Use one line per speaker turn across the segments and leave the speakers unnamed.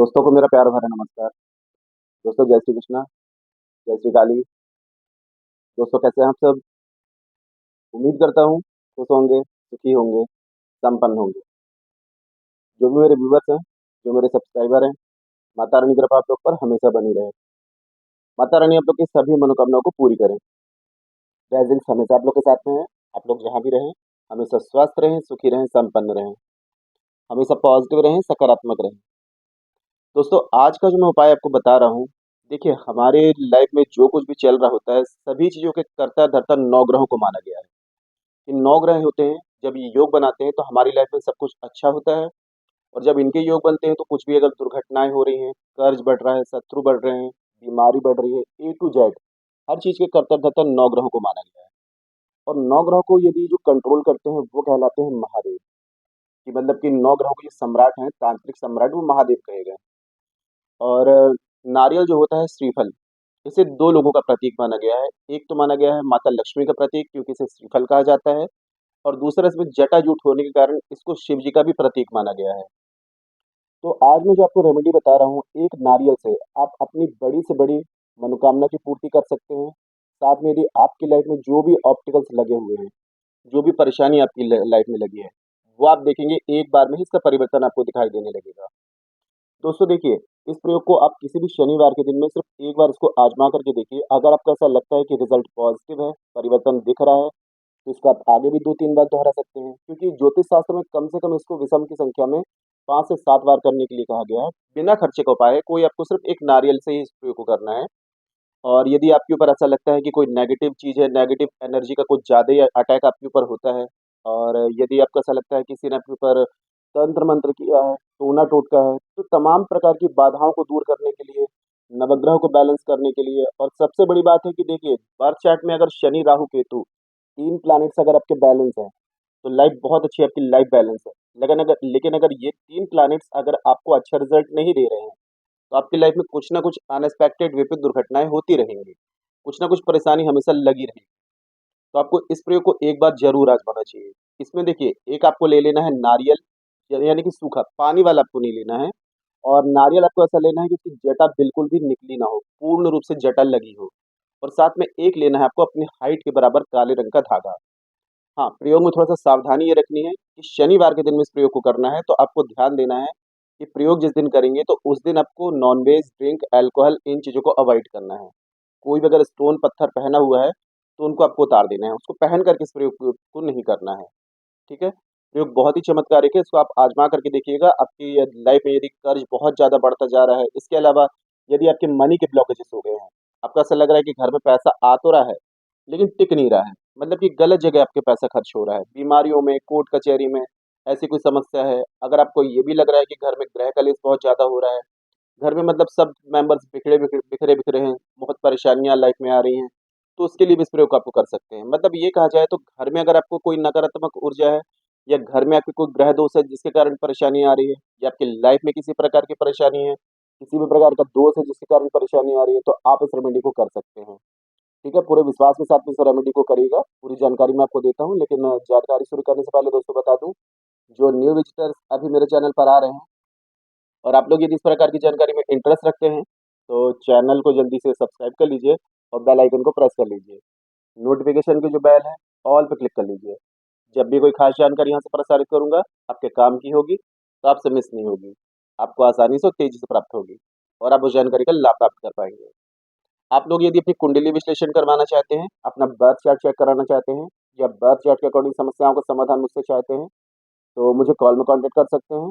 दोस्तों को मेरा प्यार भरा नमस्कार। दोस्तों जय श्री कृष्णा, जय श्री काली। दोस्तों कैसे हैं आप सब? उम्मीद करता हूँ खुश होंगे, सुखी होंगे, संपन्न होंगे। जो भी मेरे व्यूवर्स हैं, जो मेरे सब्सक्राइबर हैं, माता रानी की कृपा आप लोग पर हमेशा बनी रहे। माता रानी आप लोग की सभी मनोकामनाओं को पूरी करें। ब्लेसिंग्स हमेशा आप लोग के साथ में है। आप लोग जहाँ भी रहें, हमेशा स्वस्थ रहें, सुखी रहें, संपन्न रहें, हमेशा पॉजिटिव रहें, सकारात्मक रहें। दोस्तों आज का जो मैं उपाय आपको बता रहा हूँ, देखिए हमारे लाइफ में जो कुछ भी चल रहा होता है, सभी चीज़ों के कर्ता धर्ता नौ ग्रहों को माना गया है। ये 9 ग्रह होते हैं, जब ये योग बनाते हैं तो हमारी लाइफ में सब कुछ अच्छा होता है। और जब इनके योग बनते हैं तो कुछ भी अगर दुर्घटनाएँ हो रही हैं, कर्ज बढ़ रहा है, शत्रु बढ़ रहे हैं, बीमारी बढ़ रही है, ए टू जेड हर चीज़ के कर्ता-धर्ता 9 ग्रहों को माना गया है। और 9 ग्रहों को यदि जो कंट्रोल करते हैं वो कहलाते हैं महादेव, कि मतलब कि 9 ग्रहों के जो सम्राट हैं, तांत्रिक सम्राट वो महादेव कहे गए। और नारियल जो होता है श्रीफल, इसे 2 लोगों का प्रतीक माना गया है। एक तो माना गया है माता लक्ष्मी का प्रतीक क्योंकि इसे श्रीफल कहा जाता है। और दूसरा इसमें जटाजूट होने के कारण इसको शिव जी का भी प्रतीक माना गया है। तो आज मैं जो आपको रेमेडी बता रहा हूँ, एक नारियल से आप अपनी बड़ी से बड़ी मनोकामना की पूर्ति कर सकते हैं। साथ में यदि आपकी लाइफ में जो भी ऑब्स्टिकल्स लगे हुए हैं, जो भी परेशानी आपकी लाइफ में लगी है, वो आप देखेंगे एक बार में ही इसका परिवर्तन आपको दिखाई देने लगेगा। दोस्तों देखिए, इस प्रयोग को आप किसी भी शनिवार के दिन में सिर्फ एक बार इसको आजमा करके देखिए। अगर आपको ऐसा लगता है कि रिजल्ट पॉजिटिव है, परिवर्तन दिख रहा है, तो इसको आप आगे भी 2-3 बार दोहरा सकते हैं, क्योंकि ज्योतिष शास्त्र में कम से कम इसको विषम की संख्या में 5 से 7 बार करने के लिए कहा गया है। बिना खर्चे का उपाय है, कोई आपको सिर्फ एक नारियल से ही इस प्रयोग को करना है। और यदि आपके ऊपर ऐसा लगता है कि कोई नेगेटिव चीज़ है, नेगेटिव एनर्जी का कुछ ज़्यादा ही अटैक आपके ऊपर होता है, और यदि आपको ऐसा लगता है किसी ने आपके ऊपर तंत्र-मंत्र किया है, टोना-टोटका है, तो तमाम प्रकार की बाधाओं को दूर करने के लिए, नवग्रह को बैलेंस करने के लिए, और सबसे बड़ी बात है कि देखिए, बर्थ चार्ट में अगर शनि, राहु, केतु 3 प्लैनेट्स अगर आपके बैलेंस हैं, तो लाइफ बहुत अच्छी आपकी लाइफ बैलेंस है। लेकिन अगर ये 3 प्लैनेट्स अगर आपको अच्छा रिज़ल्ट नहीं दे रहे हैं, तो आपकी लाइफ में कुछ ना कुछ अनएक्सपेक्टेड विपरीत दुर्घटनाएँ होती रहेंगी। कुछ ना कुछ परेशानी हमेशा लगी रहेगी। तो आपको इस प्रयोग को एक बार ज़रूर आज़माना चाहिए। इसमें देखिए, एक आपको ले लेना है नारियल, यानी कि सूखा, पानी वाला आपको नहीं लेना है। और नारियल आपको ऐसा लेना है कि उसकी जटा बिल्कुल भी निकली ना हो, पूर्ण रूप से जटा लगी हो। और साथ में एक लेना है आपको अपनी हाइट के बराबर काले रंग का धागा। हाँ, प्रयोग में थोड़ा-सा सावधानी ये रखनी है कि शनिवार के दिन में इस प्रयोग को करना है, तो आपको ध्यान देना है कि प्रयोग जिस दिन करेंगे तो उस दिन आपको नॉन-वेज, ड्रिंक, अल्कोहल इन चीज़ों को अवॉइड करना है। कोई भी अगर स्टोन पत्थर पहना हुआ है, तो उनको आपको उतार देना है, उसको पहन कर के इस प्रयोग को नहीं करना है, ठीक है? प्रयोग बहुत ही चमत्कारिक है, इसको आप आज़मा करके देखिएगा। आपकी लाइफ में यदि कर्ज बहुत ज़्यादा बढ़ता जा रहा है, इसके अलावा यदि आपके मनी के ब्लॉकेजेस हो गए हैं, आपको ऐसा लग रहा है कि घर में पैसा आ तो रहा है, लेकिन टिक नहीं रहा है, मतलब कि गलत जगह आपके पैसा खर्च हो रहा है, बीमारियों में, कोर्ट कचहरी में, ऐसी कोई समस्या है। अगर आपको ये भी लग रहा है कि घर में गृह कलेश बहुत ज़्यादा हो रहा है, घर में मतलब सब मेंबर्स बिखरे-बिखरे हैं, बहुत परेशानियाँ लाइफ में आ रही हैं, तो उसके लिए भी इस प्रयोग को आपको कर सकते हैं। मतलब ये कहा जाए तो घर में अगर आपको कोई नकारात्मक ऊर्जा है, या घर में आपके कोई ग्रह दोष है जिसके कारण परेशानी आ रही है, या आपकी लाइफ में किसी प्रकार की परेशानी है, किसी भी प्रकार का दोष है जिसके कारण परेशानी आ रही है, तो आप इस रेमेडी को कर सकते हैं। ठीक है? पूरे विश्वास के साथ में इस रेमेडी को करिएगा। पूरी जानकारी मैं आपको देता हूँ, लेकिन जानकारी शुरू करने से पहले दोस्तों बता दूँ, जो न्यू विज़िटर्स अभी मेरे चैनल पर आ रहे हैं, और आप लोग यदि इस प्रकार की जानकारी में इंटरेस्ट रखते हैं, तो चैनल को जल्दी से सब्सक्राइब कर लीजिए और बेल आइकन को प्रेस कर लीजिए। नोटिफ़िकेशन की जो बेल है, ऑल पे क्लिक कर लीजिए। जब भी कोई खास जानकारी यहाँ से प्रसारित करूँगा, आपके काम की होगी, तो आपसे मिस नहीं होगी। आपको आसानी से और तेज़ी से प्राप्त होगी, और आप उस जानकारी का लाभ प्राप्त कर पाएँगे। आप लोग यदि अपनी कुंडली विश्लेषण करवाना चाहते हैं, अपना बर्थ चार्ट चेक कराना चाहते हैं, या बर्थ चार्ट के अकॉर्डिंग समस्याओं का समाधान मुझसे चाहते हैं, तो मुझे कॉल में कॉन्टैक्ट कर सकते हैं।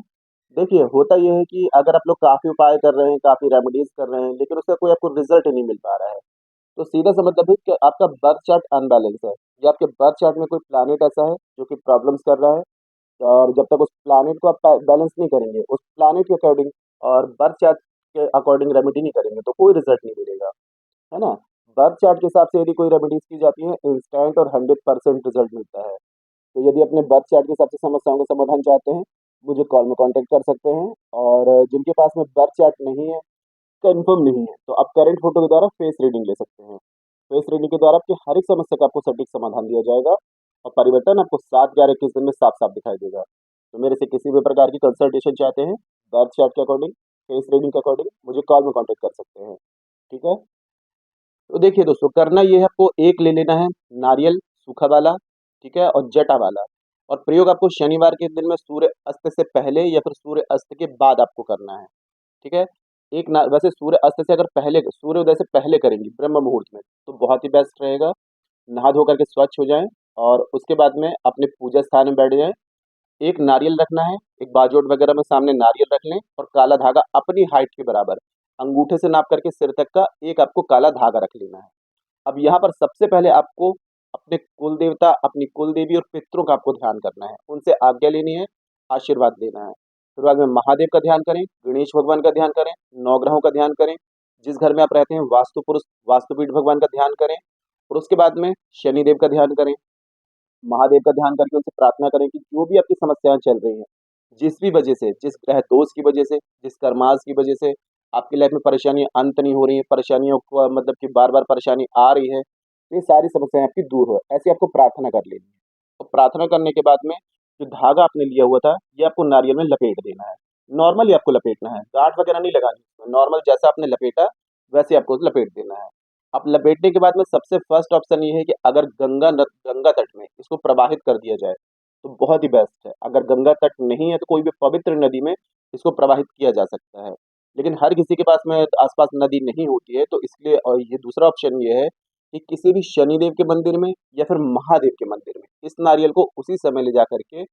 देखिए, होता ये है कि अगर आप लोग काफ़ी उपाय कर रहे हैं, काफ़ी रेमेडीज़ कर रहे हैं, लेकिन उसका कोई आपको रिज़ल्ट नहीं मिल पा रहा है, तो सीधा सा मतलब है कि आपका बर्थ चार्ट अनबैलेंस है, या आपके बर्थ चार्ट में कोई प्लैनेट ऐसा है जो कि प्रॉब्लम्स कर रहा है। और जब तक उस प्लैनेट को आप बैलेंस नहीं करेंगे, उस प्लैनेट के अकॉर्डिंग और बर्थ चार्ट के अकॉर्डिंग रेमेडी नहीं करेंगे, तो कोई रिज़ल्ट नहीं मिलेगा, है ना? बर्थ चार्ट के हिसाब से यदि कोई रेमेडीज़ की जाती है, इंस्टेंट और 100% रिज़ल्ट मिलता है। तो यदि अपने बर्थ चार्ट के हिसाब से समस्याओं का समाधान चाहते हैं, मुझे कॉल में कॉन्टैक्ट कर सकते हैं। और जिनके पास में बर्थ चार्ट नहीं है, कन्फर्म नहीं है, तो आप करंट फ़ोटो के द्वारा फेस रीडिंग ले सकते हैं। फेस रीडिंग के द्वारा आपकी हर एक समस्या का आपको सटीक समाधान दिया जाएगा, और परिवर्तन आपको 7, 11, 21 दिन में साफ-साफ दिखाई देगा। तो मेरे से किसी भी प्रकार की कंसल्टेशन चाहते हैं, बर्थ चार्ट के अकॉर्डिंग, फेस रीडिंग के अकॉर्डिंग मुझे कॉल में कांटेक्ट कर सकते हैं। ठीक है? तो देखिए दोस्तों, करना ये है, आपको एक ले लेना है नारियल सूखा वाला, ठीक है, और जटा वाला। और प्रयोग आपको शनिवार के दिन में सूर्य अस्त से पहले या फिर सूर्य अस्त के बाद आपको करना है। ठीक है? एक ना वैसे सूर्य अस्त से अगर पहले सूर्योदय से पहले करेंगे ब्रह्म मुहूर्त में, तो बहुत ही बेस्ट रहेगा। नहा धो करके स्वच्छ हो जाएँ और उसके बाद में अपने पूजा स्थान में बैठ जाएँ। एक नारियल रखना है, एक बाजोट वगैरह में सामने नारियल रख लें और काला धागा अपनी हाइट के बराबर, अंगूठे से नाप करके सिर तक का एक आपको काला धागा रख लेना है। अब यहाँ पर सबसे पहले आपको अपने कुल देवता, अपनी कुल देवी और पितरों का आपको ध्यान करना है, उनसे आज्ञा लेनी है, आशीर्वाद लेना है। फिर बाद में महादेव का ध्यान करें, गणेश भगवान का ध्यान करें, नवग्रहों का ध्यान करें, जिस घर में आप रहते हैं वास्तु पुरुष, वास्तुपीठ भगवान का ध्यान करें और उसके बाद में शनिदेव का ध्यान करें। महादेव का ध्यान करके उनसे प्रार्थना करें कि जो भी आपकी समस्याएं चल रही हैं, जिस भी वजह से, जिस ग्रह दोष की वजह से, जिस कर्माश की वजह से आपकी लाइफ में परेशानियां अंत नहीं हो रही है, परेशानियों को मतलब कि बार बार परेशानी आ रही है, तो ये सारी समस्याएं आपकी दूर हो, ऐसी आपको प्रार्थना कर लेनी है। और प्रार्थना करने के बाद में जो धागा आपने लिया हुआ था, ये आपको नारियल में लपेट देना है। नॉर्मली आपको लपेटना है, गांठ वगैरह नहीं लगानी, नॉर्मल जैसा आपने लपेटा वैसे आपको लपेट देना है। अब लपेटने के बाद में सबसे फर्स्ट ऑप्शन ये है कि अगर गंगा तट में इसको प्रवाहित कर दिया जाए तो बहुत ही बेस्ट है। अगर गंगा तट नहीं है तो कोई भी पवित्र नदी में इसको प्रवाहित किया जा सकता है। लेकिन हर किसी के पास में आसपास नदी नहीं होती है, तो इसलिए और ये दूसरा ऑप्शन ये है कि किसी भी शनिदेव के मंदिर में या फिर महादेव के मंदिर में इस नारियल को उसी समय ले जा करके,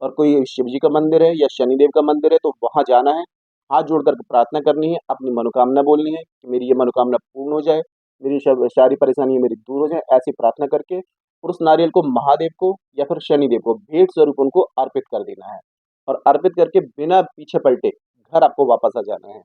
और कोई शिव जी का मंदिर है या शनिदेव का मंदिर है तो वहां जाना है, हाथ जोड़ करके प्रार्थना करनी है, अपनी मनोकामना बोलनी है कि मेरी ये मनोकामना पूर्ण हो जाए, मेरी सारी परेशानियाँ मेरी दूर हो जाएँ, ऐसी प्रार्थना करके और उस नारियल को महादेव को या फिर शनिदेव को भेंट स्वरूप उनको अर्पित कर देना है। और अर्पित करके बिना पीछे पलटे घर आपको वापस आ जाना है।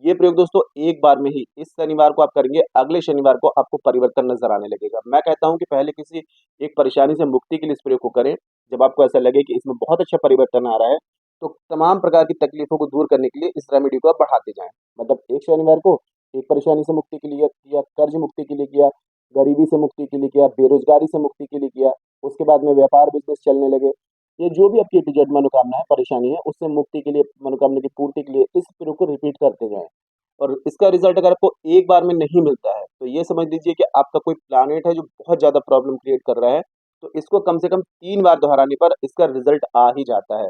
ये प्रयोग दोस्तों एक बार में ही इस शनिवार को आप करेंगे, अगले शनिवार को आपको परिवर्तन नज़र आने लगेगा। मैं कहता हूँ कि पहले किसी एक परेशानी से मुक्ति के लिए इस प्रयोग को करें, जब आपको ऐसा लगे कि इसमें बहुत अच्छा परिवर्तन आ रहा है, तो तमाम प्रकार की तकलीफ़ों को दूर करने के लिए इस रेमेडी को आप बढ़ाते जाएँ। मतलब एक शनिवार को एक परेशानी से मुक्ति के लिए किया, कर्ज मुक्ति के लिए किया, गरीबी से मुक्ति के लिए किया, बेरोज़गारी से मुक्ति के लिए किया, उसके बाद में व्यापार बिज़नेस चलने लगे। ये जो भी आपकी ए टू जेड मनोकामना है, परेशानी है, उससे मुक्ति के लिए, मनोकामना की पूर्ति के लिए इस प्रयोग को रिपीट करते जाएँ। और इसका रिज़ल्ट अगर आपको एक बार में नहीं मिलता है, तो ये समझ लीजिए कि आपका कोई प्लैनेट है जो बहुत ज़्यादा प्रॉब्लम क्रिएट कर रहा है, तो इसको कम से कम 3 बार दोहराने पर इसका रिज़ल्ट आ ही जाता है।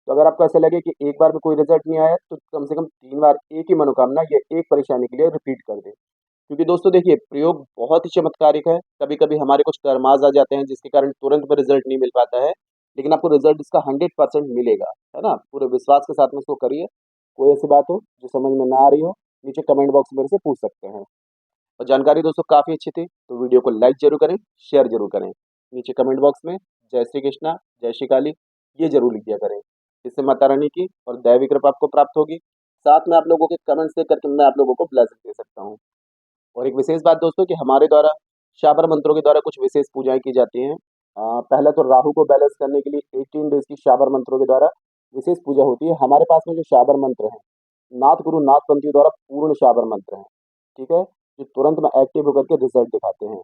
तो अगर आपको ऐसा लगे कि एक बार में कोई रिज़ल्ट नहीं आया, तो कम से कम 3 बार एक ही मनोकामना या एक परेशानी के लिए रिपीट कर दें। क्योंकि दोस्तों देखिए, प्रयोग बहुत ही चमत्कारिक है। कभी-कभी हमारे कुछ कर्माज़ आ जाते हैं जिसके कारण तुरंत में रिज़ल्ट नहीं मिल पाता है, लेकिन आपको रिज़ल्ट इसका 100% मिलेगा, है ना? पूरे विश्वास के साथ में इसको करिए। कोई ऐसी बात हो जो समझ में ना आ रही हो, नीचे कमेंट बॉक्स में मेरे से पूछ सकते हैं। और जानकारी दोस्तों काफ़ी अच्छी थी, तो वीडियो को लाइक ज़रूर करें, शेयर ज़रूर करें। नीचे कमेंट बॉक्स में जय श्री कृष्णा, जय श्री काली ये ज़रूर लिख दिया करें। इससे माता रानी की और दैवी कृपा आपको प्राप्त होगी। साथ में आप लोगों के कमेंट्स देख कर के मैं आप लोगों को ब्लेसिंग दे सकता हूँ। और एक विशेष बात दोस्तों कि हमारे द्वारा शाबर मंत्रों के द्वारा कुछ विशेष पूजाएँ की जाती हैं। पहला तो राहु को बैलेंस करने के लिए 18 डेज़ की शाबर मंत्रों के द्वारा विशेष पूजा होती है। हमारे पास में जो शाबर मंत्र हैं, नाथ गुरु नाथपंथियों द्वारा पूर्ण शाबर मंत्र हैं, ठीक है? जो तुरंत में एक्टिव होकर के रिज़ल्ट दिखाते हैं।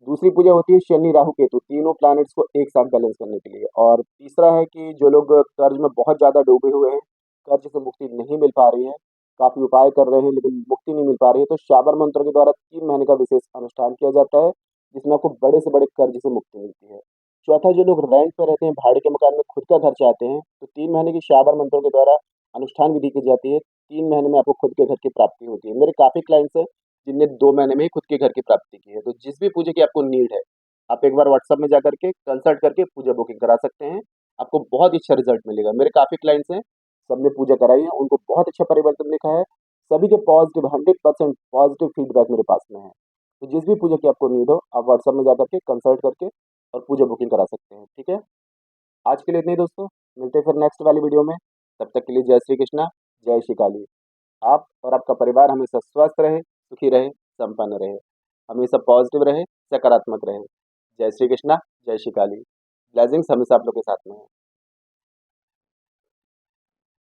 दूसरी पूजा होती है शनि, राहु, केतु तीनों प्लैनेट्स को एक साथ बैलेंस करने के लिए। और तीसरा है कि जो लोग कर्ज में बहुत ज़्यादा डूबे हुए हैं, कर्ज से मुक्ति नहीं मिल पा रही है, काफ़ी उपाय कर रहे हैं लेकिन मुक्ति नहीं मिल पा रही है, तो शाबर मंत्रों के द्वारा 3 महीने का विशेष अनुष्ठान किया जाता है, जिसमें आपको बड़े से बड़े कर्ज से मुक्ति मिलती है। चौथा, जो लोग रेंट पे रहते हैं, भाड़े के मकान में खुद का घर चाहते हैं, तो 3 महीने की शाबर मंत्रों के द्वारा अनुष्ठान विधि की जाती है। 3 महीने में आपको खुद के घर की प्राप्ति होती है। मेरे काफ़ी क्लाइंट्स हैं जिनने 2 महीने में ही खुद के घर की प्राप्ति की है। तो जिस भी पूजा की आपको नीड है, आप एक बार व्हाट्सएप में जाकर के कंसल्ट करके पूजा बुकिंग करा सकते हैं। आपको बहुत ही अच्छा रिज़ल्ट मिलेगा। मेरे काफ़ी क्लाइंट्स हैं, सबने पूजा कराई है, उनको बहुत अच्छा परिवर्तन दिखा है। सभी के पॉज़िटिव 100% पॉज़िटिव फीडबैक मेरे पास में है। तो जिस भी पूजा की आपको नीड हो, आप व्हाट्सएप में जाकर के कंसल्ट करके और पूजा बुकिंग करा सकते हैं, ठीक है? आज के लिए इतना ही दोस्तों, मिलते हैं फिर नेक्स्ट वाली वीडियो में। तब तक के लिए जय श्री कृष्णा, जय श्री काली। आप और आपका परिवार हमेशा स्वस्थ रहे, सुखी रहे, संपन्न रहे, हमेशा पॉजिटिव रहे, सकारात्मक रहे। जय श्री कृष्णा, जय श्री काली। ब्लेसिंग्स हमेशा आप लोग के साथ में है।